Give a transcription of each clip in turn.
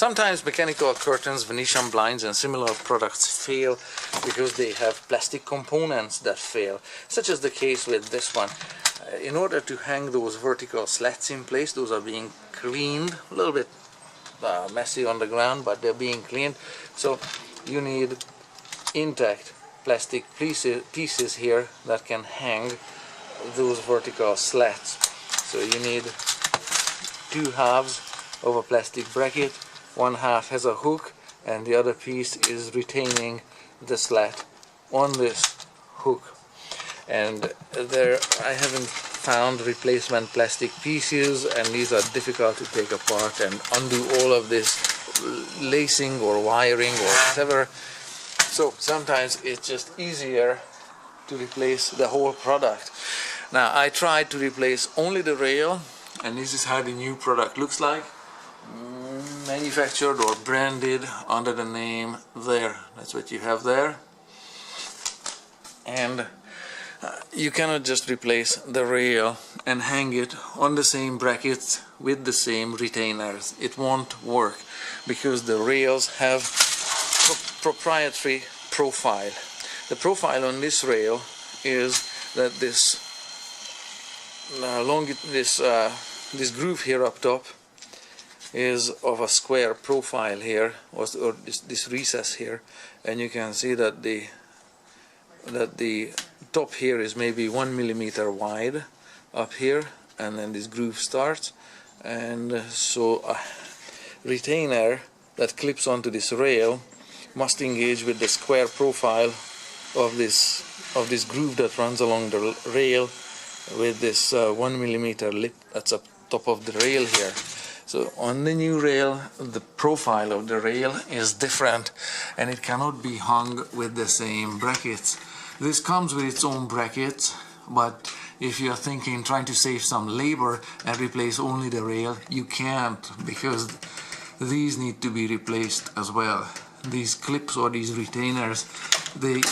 Sometimes mechanical curtains, Venetian blinds and similar products fail because they have plastic components that fail, such as the case with this one. In order to hang those vertical slats in place, those are being cleaned, a little bit messy on the ground, but they're being cleaned. So you need intact plastic pieces here that can hang those vertical slats. So you need 2 halves of a plastic bracket. One half has a hook and the other piece is retaining the slat on this hook. And there I haven't found replacement plastic pieces, and these are difficult to take apart and undo all of this lacing or wiring or whatever. So sometimes it's just easier to replace the whole product. Now I tried to replace only the rail, and this is how the new product looks like, manufactured or branded under the name there. That's what you have there. And you cannot just replace the rail and hang it on the same brackets with the same retainers. It won't work because the rails have proprietary profile. The profile on this rail is that this this groove here up top is of a square profile here, or this recess here, and you can see that the top here is maybe 1 millimeter wide up here, and then this groove starts, and so a retainer that clips onto this rail must engage with the square profile of this groove that runs along the rail with this 1 millimeter lip that's up top of the rail here. So on the new rail, the profile of the rail is different, and it cannot be hung with the same brackets. This comes with its own brackets, but if you are trying to save some labor and replace only the rail, you can't, because these need to be replaced as well. These clips or these retainers, they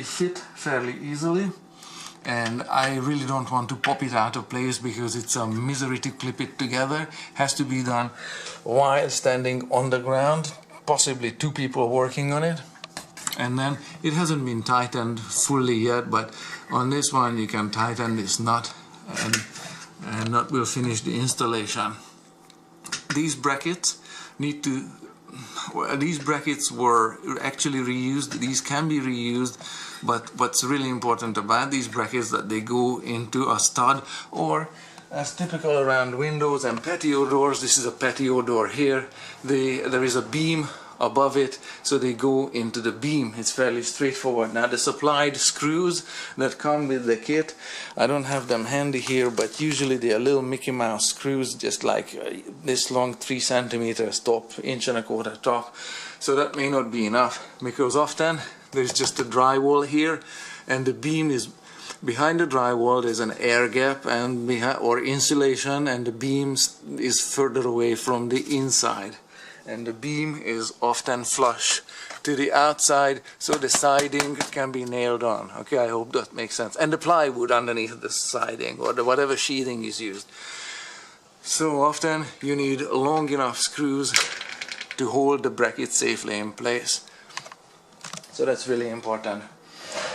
fit fairly easily, and I really don't want to pop it out of place because it's a misery to clip it together. Has to be done while standing on the ground, possibly 2 people working on it. And then it hasn't been tightened fully yet, but on this one you can tighten this nut, and that will finish the installation. These brackets these brackets were actually reused. These can be reused, but what's really important about these brackets that they go into a stud, or as typical around windows and patio doors. This is a patio door here. There is a beam above it, so they go into the beam. It's fairly straightforward. Now the supplied screws that come with the kit, I don't have them handy here, but usually they are little Mickey Mouse screws, just like this long, 3 centimeters top, 1.25 inch top. So that may not be enough, because often there's just a drywall here, and the beam is behind the drywall. There's an air gap and or insulation, and the beam is further away from the inside. And the beam is often flush to the outside, so the siding can be nailed on. Okay, I hope that makes sense. And the plywood underneath the siding, or whatever sheathing is used. So often you need long enough screws to hold the bracket safely in place. So that's really important.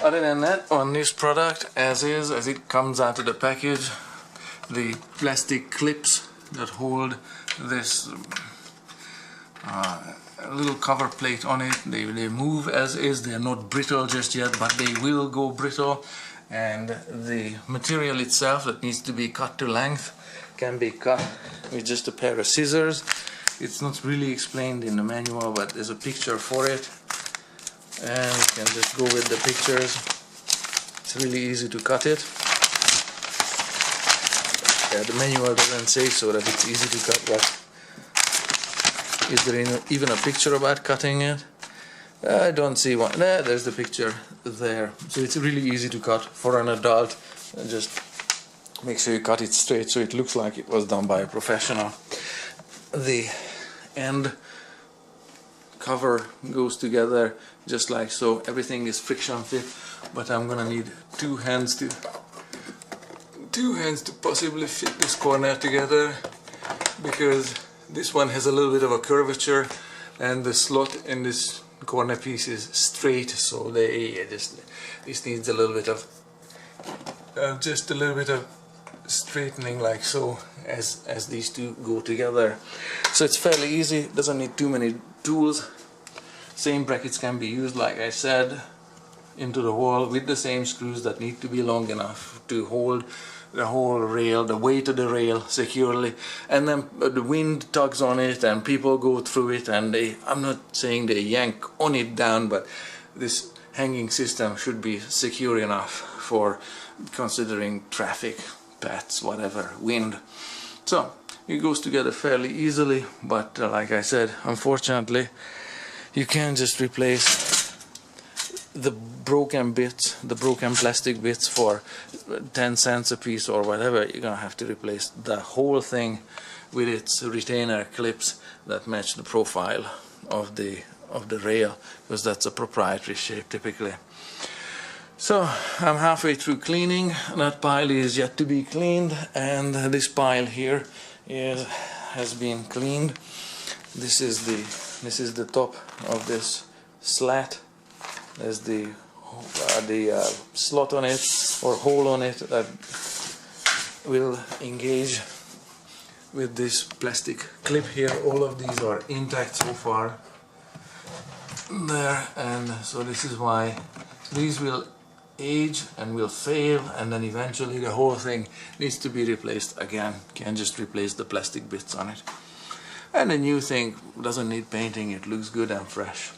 Other than that, on this product, as it comes out of the package, the plastic clips that hold this little cover plate on it, they move as is. They are not brittle just yet, but they will go brittle. And the material itself that needs to be cut to length can be cut with just a pair of scissors. It's not really explained in the manual, but there's a picture for it, and you can just go with the pictures. It's really easy to cut it. Yeah, the manual doesn't say so that it's easy to cut, but is there even a picture about cutting it? I don't see one. There's the picture there. So it's really easy to cut for an adult. Just make sure you cut it straight so it looks like it was done by a professional. The end cover goes together just like so. Everything is friction fit, but I'm gonna need two hands to possibly fit this corner together, because This one has a little bit of a curvature, and the slot in this corner piece is straight, so this needs a little bit of just a little bit of straightening, like so, as these two go together. So it's fairly easy, doesn't need too many tools. Same brackets can be used, like I said, into the wall with the same screws that need to be long enough to hold the whole rail, the weight of the rail securely, and then the wind tugs on it and people go through it, and I'm not saying they yank on it down, but this hanging system should be secure enough for considering traffic, pets, whatever, wind. So it goes together fairly easily, but like I said, unfortunately you can't just replace the broken bits, the broken plastic bits for 10 cents a piece or whatever. You're gonna have to replace the whole thing with its retainer clips that match the profile of the rail, because that's a proprietary shape typically. So I'm halfway through cleaning. That pile is yet to be cleaned, and this pile here has been cleaned. This is the top of this slat. There's the slot on it, or hole on it, that will engage with this plastic clip here. All of these are intact so far there, and so this is why these will age and will fail, and then eventually the whole thing needs to be replaced again. Can't just replace the plastic bits on it. And the new thing doesn't need painting, it looks good and fresh.